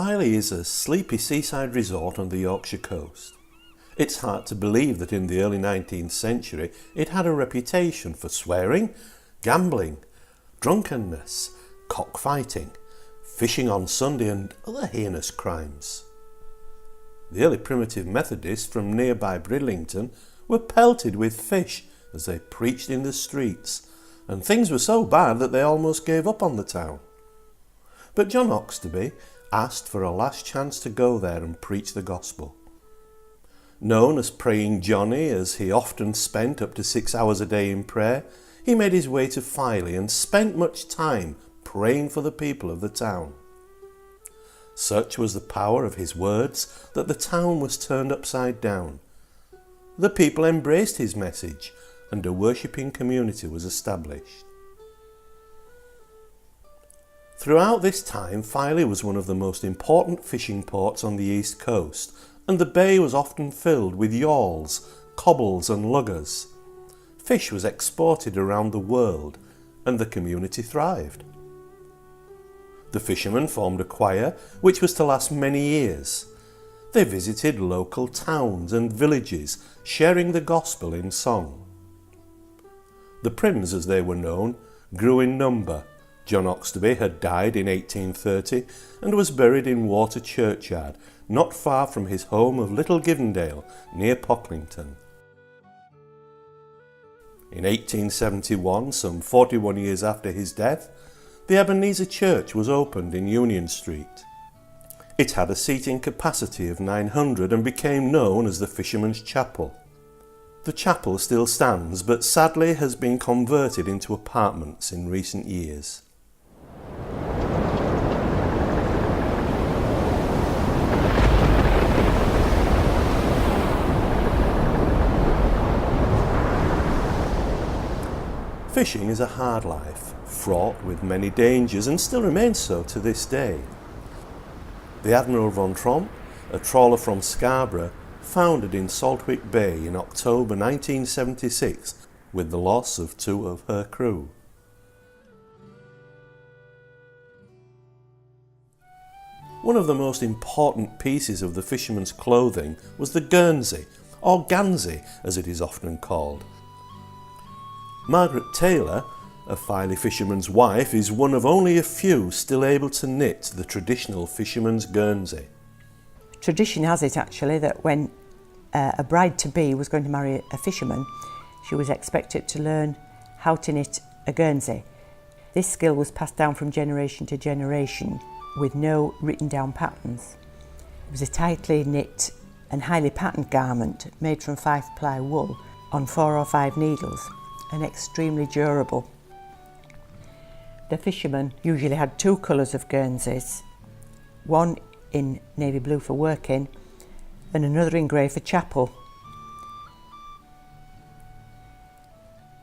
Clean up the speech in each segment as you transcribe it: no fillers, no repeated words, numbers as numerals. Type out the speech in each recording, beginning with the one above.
Filey is a sleepy seaside resort on the Yorkshire coast. It's hard to believe that in the early 19th century it had a reputation for swearing, gambling, drunkenness, cockfighting, fishing on Sunday and other heinous crimes. The early primitive Methodists from nearby Bridlington were pelted with fish as they preached in the streets, and things were so bad that they almost gave up on the town. But John Oxtoby asked for a last chance to go there and preach the gospel. Known as Praying Johnny, as he often spent up to 6 hours a day in prayer, he made his way to Filey and spent much time praying for the people of the town. Such was the power of his words that the town was turned upside down. The people embraced his message and a worshipping community was established. Throughout this time, Filey was one of the most important fishing ports on the east coast, and the bay was often filled with yawls, cobbles and luggers. Fish was exported around the world, and the community thrived. The fishermen formed a choir, which was to last many years. They visited local towns and villages, sharing the gospel in song. The Prims, as they were known, grew in number. John Oxtoby had died in 1830 and was buried in Water Churchyard, not far from his home of Little Givendale, near Pocklington. In 1871, some 41 years after his death, the Ebenezer Church was opened in Union Street. It had a seating capacity of 900 and became known as the Fisherman's Chapel. The chapel still stands, but sadly has been converted into apartments in recent years. Fishing is a hard life, fraught with many dangers, and still remains so to this day. The Admiral von Tromp, a trawler from Scarborough, foundered in Saltwick Bay in October 1976 with the loss of 2 of her crew. One of the most important pieces of the fisherman's clothing was the guernsey, or gansey as it is often called. Margaret Taylor, a Filey fisherman's wife, is one of only a few still able to knit the traditional fisherman's guernsey. Tradition has it actually that when a bride-to-be was going to marry a fisherman, she was expected to learn how to knit a guernsey. This skill was passed down from generation to generation with no written down patterns. It was a tightly knit and highly patterned garment made from 5-ply wool on 4 or 5 needles and extremely durable. The fishermen usually had 2 colours of guernseys, one in navy blue for working and another in grey for chapel.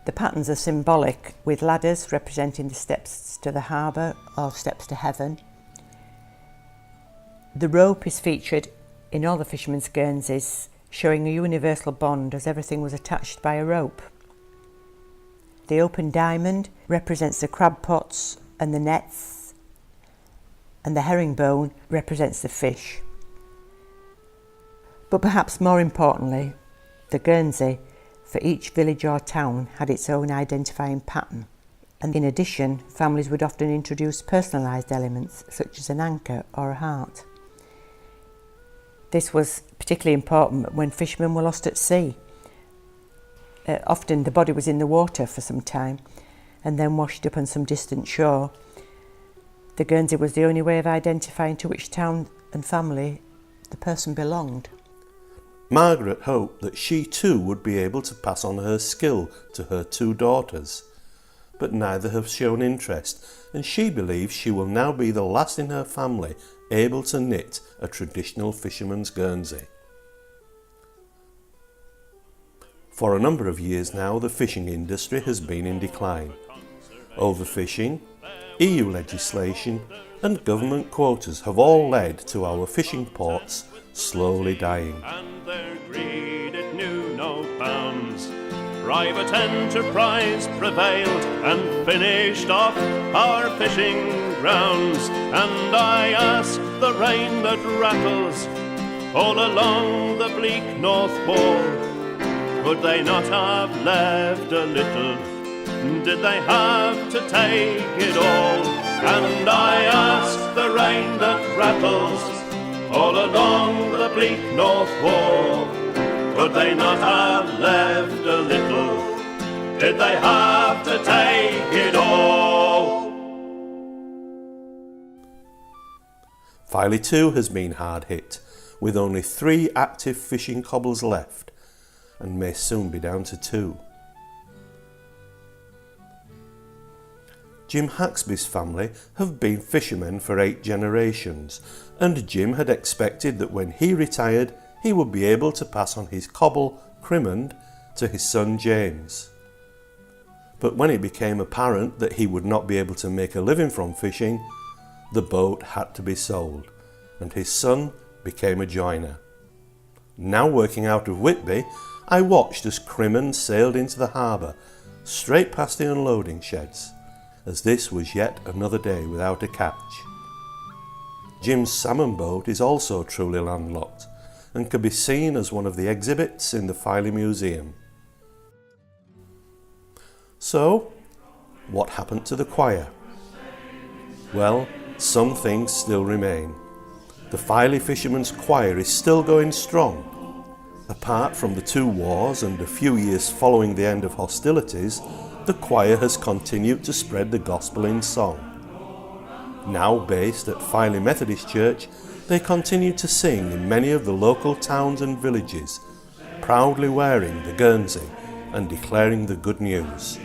The patterns are symbolic, with ladders representing the steps to the harbour or steps to heaven. The rope is featured in all the fishermen's guernseys, showing a universal bond as everything was attached by a rope. The open diamond represents the crab pots and the nets, and the herringbone represents the fish. But perhaps more importantly, the guernsey for each village or town had its own identifying pattern, and in addition, families would often introduce personalised elements such as an anchor or a heart. This was particularly important when fishermen were lost at sea. Often the body was in the water for some time and then washed up on some distant shore. The guernsey was the only way of identifying to which town and family the person belonged. Margaret hoped that she too would be able to pass on her skill to her 2 daughters, but neither have shown interest, and she believes she will now be the last in her family able to knit a traditional fisherman's guernsey. For a number of years now, the fishing industry has been in decline. Overfishing, EU legislation and government quotas have all led to our fishing ports slowly dying. And their greed it knew no bounds. Private enterprise prevailed and finished off our fishing grounds. And I ask the rain that rattles all along the bleak North Pole. Could they not have left a little? Did they have to take it all? And I ask the rain that rattles all along the bleak North Pole, could they not have left a little? Did they have to take it all? Filey too has been hard hit, with only 3 active fishing cobbles left, and may soon be down to 2. Jim Haxby's family have been fishermen for 8 generations, and Jim had expected that when he retired he would be able to pass on his cobble, Crimond, to his son James. But when it became apparent that he would not be able to make a living from fishing, the boat had to be sold, and his son became a joiner. Now working out of Whitby, I watched as Crimond sailed into the harbour, straight past the unloading sheds, as this was yet another day without a catch. Jim's salmon boat is also truly landlocked, and can be seen as one of the exhibits in the Filey Museum. So, what happened to the choir? Well, some things still remain. The Filey Fishermen's Choir is still going strong. Apart from the 2 wars and a few years following the end of hostilities, the choir has continued to spread the gospel in song. Now based at Filey Methodist Church, they continue to sing in many of the local towns and villages, proudly wearing the Guernsey and declaring the good news.